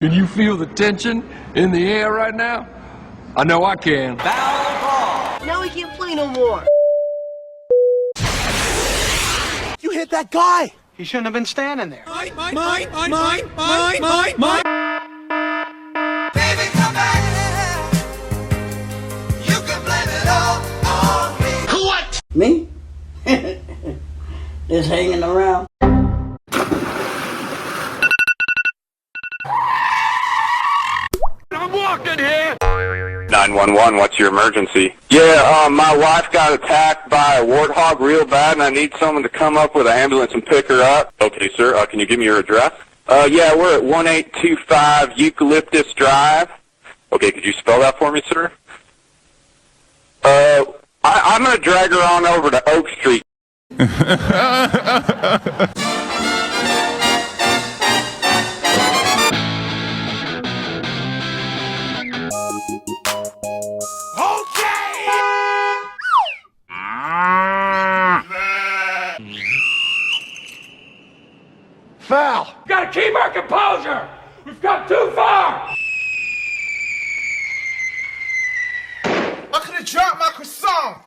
Can you feel the tension in the air right now? I know I can. Foul ball. Now we can't play no more. You hit that guy! He shouldn't have been standing there. Mine! Baby, come back. You can blame it all on me. What? Me? Just hanging around. I'm walking here! 911, what's your emergency? Yeah, my wife got attacked by a warthog real bad, and I need someone to come up with an ambulance and pick her up. Okay, sir, can you give me your address? Yeah, we're at 1825 Eucalyptus Drive. Okay, could you spell that for me, sir? I'm going to drag her on over to Oak Street. Foul! Gotta keep our composure! We've got too far! I could have dropped my croissant!